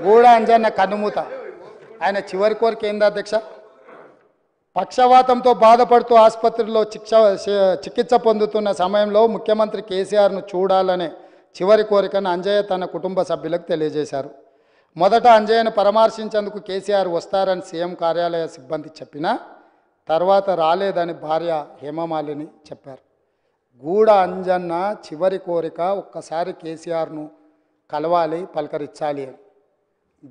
గూడ అంజన్న కన్నుమూత. ఆయన చివరి కోరిక ఏంది అధ్యక్ష? పక్షవాతంతో బాధపడుతూ ఆసుపత్రిలో చికిత్స పొందుతున్న సమయంలో ముఖ్యమంత్రి కేసీఆర్ను చూడాలనే చివరి కోరికను అంజయ్య తన కుటుంబ సభ్యులకు తెలియజేశారు. మొదట అంజయ్యను పరామర్శించేందుకు కేసీఆర్ వస్తారని సీఎం కార్యాలయ సిబ్బంది చెప్పినా తర్వాత రాలేదని భార్య హేమమాలిని చెప్పారు. గూడ అంజన్న చివరి కోరిక ఒక్కసారి కేసీఆర్ను కలవాలి, పలకరించాలి అని.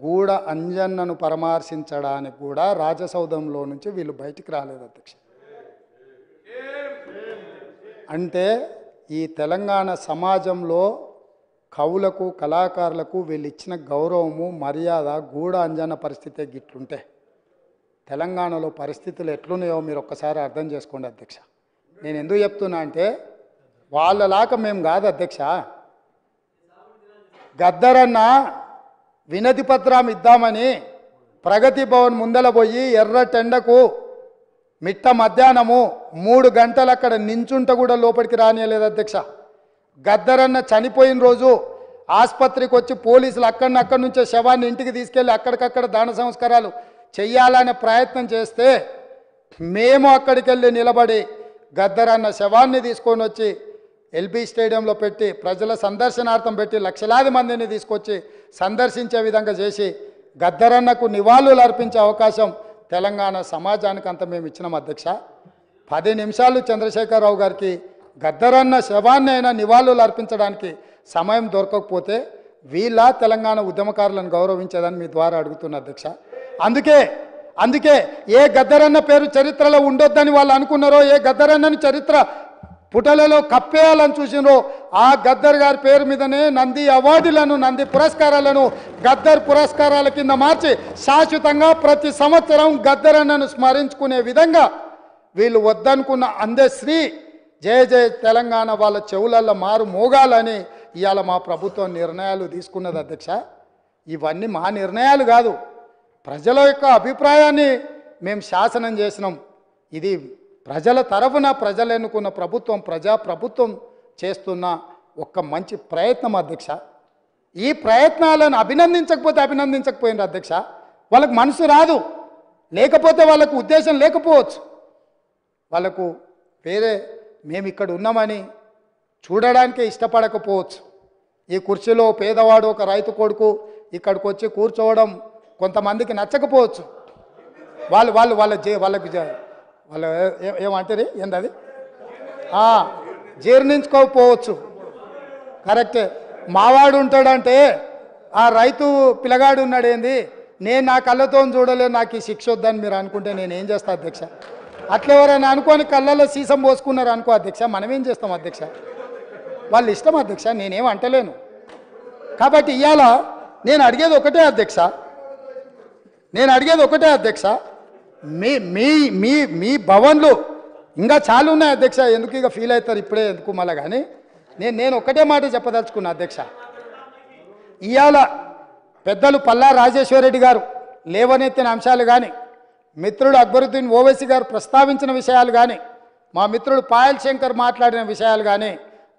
గూడ అంజన్నను పరామర్శించడానికి కూడా రాజసౌధంలో నుంచి వీళ్ళు బయటికి రాలేదు అధ్యక్ష. అంటే ఈ తెలంగాణ సమాజంలో కవులకు, కళాకారులకు వీళ్ళు ఇచ్చిన గౌరవము, మర్యాద, గూడ అంజన్న పరిస్థితే గిట్లుంటే తెలంగాణలో పరిస్థితులు ఎట్లున్నాయో మీరు ఒక్కసారి అర్థం చేసుకోండి అధ్యక్ష. నేను ఎందుకు చెప్తున్నా అంటే వాళ్ళలాగా మేము కాదు అధ్యక్ష. గద్దరన్న వినతి పత్రం ఇద్దామని ప్రగతి భవన్ ముందల పోయి ఎర్రటెండకు మిట్ట మధ్యాహ్నము 3 గంటలు అక్కడ నించుంట కూడా లోపలికి రానియలేదు అధ్యక్ష. గద్దరన్న చనిపోయిన రోజు ఆసుపత్రికి వచ్చి పోలీసులు అక్కడి నుంచే శవాన్ని ఇంటికి తీసుకెళ్ళి అక్కడికక్కడ దాన సంస్కారాలు చెయ్యాలనే ప్రయత్నం చేస్తే మేము అక్కడికి వెళ్ళి నిలబడి గద్దరన్న శవాన్ని తీసుకొని వచ్చి ఎల్బీ స్టేడియంలో పెట్టి ప్రజల సందర్శనార్థం పెట్టి లక్షలాది మందిని తీసుకొచ్చి సందర్శించే విధంగా చేసి గద్దరన్నకు నివాళులు అర్పించే అవకాశం తెలంగాణ సమాజానికి అంత మేము ఇచ్చినాం అధ్యక్ష. 10 నిమిషాలు చంద్రశేఖరరావు గారికి గద్దరన్న శవాన్ని అయినా నివాళులు అర్పించడానికి సమయం దొరకకపోతే వీళ్ళ తెలంగాణ ఉద్యమకారులను గౌరవించేదని మీ ద్వారా అడుగుతున్న అధ్యక్ష. అందుకే ఏ గద్దరన్న పేరు చరిత్రలో ఉండొద్దని వాళ్ళు అనుకున్నారో, ఏ గద్దరన్నని చరిత్ర పుటలలో కప్పేయాలని చూసినో ఆ గద్దర్ గారి పేరు మీదనే నంది అవార్డులను, నంది పురస్కారాలను గద్దర్ పురస్కారాల కింద మార్చి శాశ్వతంగా ప్రతి సంవత్సరం గద్దరన్నను స్మరించుకునే విధంగా వీళ్ళు వద్దనుకున్న అందశ్రీ జయ జయ తెలంగాణ వాళ్ళ చెవులల్లో మారు మోగాలని ఇవాళ మా ప్రభుత్వం నిర్ణయాలు తీసుకున్నది అధ్యక్ష. ఇవన్నీ మా నిర్ణయాలు కాదు, ప్రజల యొక్క అభిప్రాయాన్ని మేము శాసనం చేసినాం. ఇది ప్రజల తరఫున ప్రజలు ఎన్నుకున్న ప్రభుత్వం, ప్రజాప్రభుత్వం చేస్తున్న ఒక మంచి ప్రయత్నం అధ్యక్ష. ఈ ప్రయత్నాలను అభినందించకపోయినారు అధ్యక్ష. వాళ్ళకు మనసు రాదు, లేకపోతే వాళ్ళకు ఉద్దేశం లేకపోవచ్చు, వాళ్ళకు వేరే మేము ఇక్కడ ఉన్నామని చూడడానికే ఇష్టపడకపోవచ్చు. ఈ కుర్చీలో పేదవాడు ఒక రైతు కొడుకు ఇక్కడికి వచ్చి కూర్చోవడం కొంతమందికి నచ్చకపోవచ్చు. వాళ్ళకి ఏమంటారు ఏంది జీర్ణించుకోకపోవచ్చు. కరెక్టే. మావాడు ఉంటాడంటే ఆ రైతు పిల్లగాడు ఉన్నాడు ఏంది, నేను నా కళ్ళతో చూడలేదు, నాకు ఈ శిక్ష వద్దని మీరు అనుకుంటే నేనేం చేస్తా అధ్యక్ష? అట్లా ఎవరైనా అనుకొని కళ్ళల్లో సీసం పోసుకున్నారు అనుకో అధ్యక్ష, మనమేం చేస్తాం అధ్యక్ష? వాళ్ళు ఇష్టం అధ్యక్ష, నేనేం అంటలేను. కాబట్టి ఇవాళ నేను అడిగేది ఒకటే అధ్యక్ష, మీ భవన్లు ఇంకా చాలా ఉన్నాయి అధ్యక్ష. ఎందుకు ఇక ఫీల్ అవుతారు ఇప్పుడే ఎందుకు మళ్ళీ? కానీ నేను ఒకటే మాట చెప్పదలుచుకున్నా అధ్యక్ష. ఇవాళ పెద్దలు పల్లా రాజేశ్వరరెడ్డి గారు లేవనెత్తిన అంశాలు కానీ, మిత్రుడు అక్బరుద్దీన్ ఓవైసీ గారు ప్రస్తావించిన విషయాలు కానీ, మా మిత్రుడు పాయల్ శంకర్ మాట్లాడిన విషయాలు కానీ,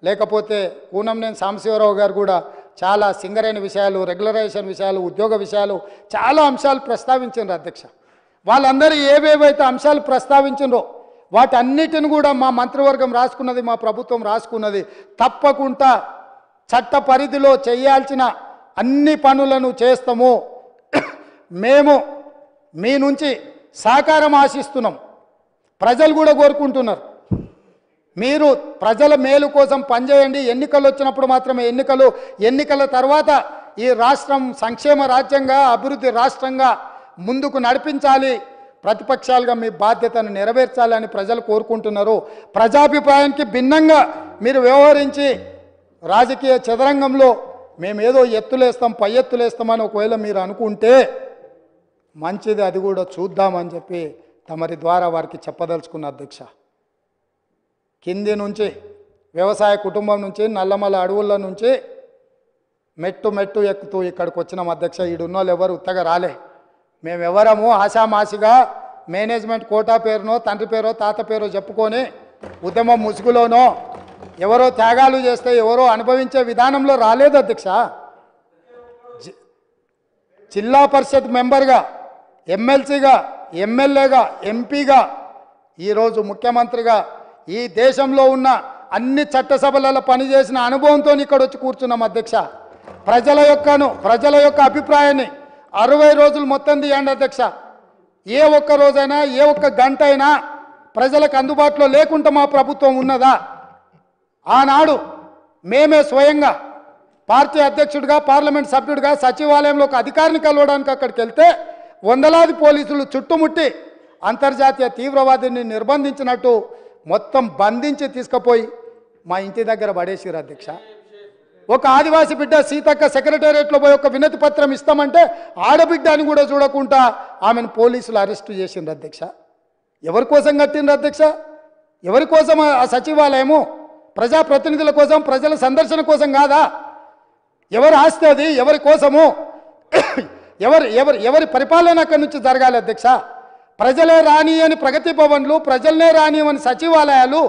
లేకపోతే కూనంనేని సాంబశివరావు గారు కూడా చాలా సింగరైన విషయాలు, రెగ్యులరైజేషన్ విషయాలు, ఉద్యోగ విషయాలు, చాలా అంశాలు ప్రస్తావించారు అధ్యక్ష. వాళ్ళందరూ ఏవేవైతే అంశాలు ప్రస్తావించారో వాటన్నిటిని కూడా మా మంత్రివర్గం రాసుకున్నది, మా ప్రభుత్వం రాసుకున్నది. తప్పకుండా చట్ట పరిధిలో చేయాల్సిన అన్ని పనులను చేస్తాము. మేము మీ నుంచి సహకారం ఆశిస్తున్నాం. ప్రజలు కూడా కోరుకుంటున్నారు, మీరు ప్రజల మేలు కోసం పనిచేయండి. ఎన్నికలు వచ్చినప్పుడు మాత్రమే ఎన్నికల తర్వాత ఈ రాష్ట్రం సంక్షేమ రాజ్యంగా, అభివృద్ధి రాష్ట్రంగా ముందుకు నడిపించాలి, ప్రతిపక్షాలుగా మీ బాధ్యతను నెరవేర్చాలని ప్రజలు కోరుకుంటున్నారు. ప్రజాభిప్రాయానికి భిన్నంగా మీరు వ్యవహరించి రాజకీయ చదరంగంలో మేమేదో ఎత్తులేస్తాం, పై ఎత్తులేస్తామని ఒకవేళ మీరు అనుకుంటే మంచిది, అది కూడా చూద్దామని చెప్పి తమరి ద్వారా వారికి చెప్పదలుచుకున్న అధ్యక్ష. కింది నుంచి వ్యవసాయ కుటుంబం నుంచి నల్లమల అడవుల నుంచి మెట్టు ఎక్కుతూ ఇక్కడికి వచ్చినాం అధ్యక్ష. ఈడున్న వాళ్ళు ఎవరు ఉత్తగా రాలే. మేమెవరము ఆశామాసిగా మేనేజ్మెంట్ కోటా పేరునో, తండ్రి పేరో, తాత పేరో చెప్పుకొని ఉద్యమం ముసుగులోనో ఎవరో త్యాగాలు చేస్తే ఎవరో అనుభవించే విధానంలో రాలేదు అధ్యక్ష. జిల్లా పరిషత్ మెంబర్గా, ఎమ్మెల్సీగా, ఎమ్మెల్యేగా, ఎంపీగా, ఈరోజు ముఖ్యమంత్రిగా ఈ దేశంలో ఉన్న అన్ని చట్టసభలలో పనిచేసిన అనుభవంతో ఇక్కడ వచ్చి కూర్చున్నాం అధ్యక్ష. ప్రజల యొక్క అభిప్రాయాన్ని 60 రోజులు మొత్తం తీయండి అధ్యక్ష. ఏ ఒక్క రోజైనా, ఏ ఒక్క గంట అయినా ప్రజలకు అందుబాటులో లేకుండా మా ప్రభుత్వం ఉన్నదా? ఆనాడు మేమే స్వయంగా పార్టీ అధ్యక్షుడిగా, పార్లమెంట్ సభ్యుడిగా సచివాలయంలో ఒక అధికారిని కలవడానికి అక్కడికి వెళ్తే వందలాది పోలీసులు చుట్టుముట్టి అంతర్జాతీయ తీవ్రవాదిని నిర్బంధించినట్టు మొత్తం బంధించి తీసుకుపోయి మా ఇంటి దగ్గర పడేసిరు అధ్యక్ష. ఒక ఆదివాసి బిడ్డ సీతక్క సెక్రటేరియట్లో పోయి ఒక వినతి పత్రం ఇస్తామంటే ఆడబిడ్డ అని కూడా చూడకుండా ఆమెను పోలీసులు అరెస్టు చేసిండ్రు అధ్యక్ష. ఎవరి కోసం కట్టిండ్రు అధ్యక్ష? ఎవరి కోసం ఆ సచివాలయము? ప్రజాప్రతినిధుల కోసం, ప్రజల సందర్శన కోసం కాదా? ఎవరు ఆస్తి అది? ఎవరి కోసము? ఎవరి పరిపాలన అక్కడి నుంచి జరగాలి అధ్యక్ష? ప్రజలే రాని అని ప్రగతి భవన్లు, ప్రజలనే రాని అని సచివాలయాలు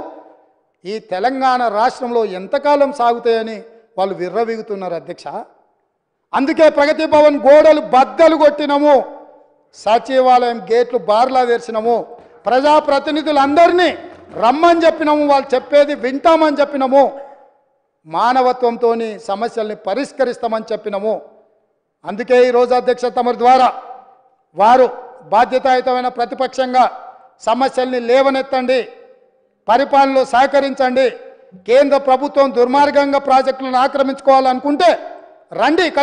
ఈ తెలంగాణ రాష్ట్రంలో ఎంతకాలం సాగుతాయని వాళ్ళు విర్రవీగుతున్నారు అధ్యక్ష. అందుకే ప్రగతి భవన్ గోడలు బద్దలు కొట్టినము, సచివాలయం గేట్లు బార్లా తెరిచినము, ప్రజాప్రతినిధులందరినీ రమ్మని చెప్పినాము, వాళ్ళు చెప్పేది వింటామని చెప్పినాము, మానవత్వంతో సమస్యల్ని పరిష్కరిస్తామని చెప్పినాము. అందుకే ఈరోజు అధ్యక్ష తమరి ద్వారా వారు బాధ్యతాయుతమైన ప్రతిపక్షంగా సమస్యల్ని లేవనెత్తండి, పరిపాలనలో సహకరించండి. కేంద్ర ప్రభుత్వం దుర్మార్గంగా ప్రాజెక్టులను ఆక్రమించుకోవాలనుకుంటే రండి.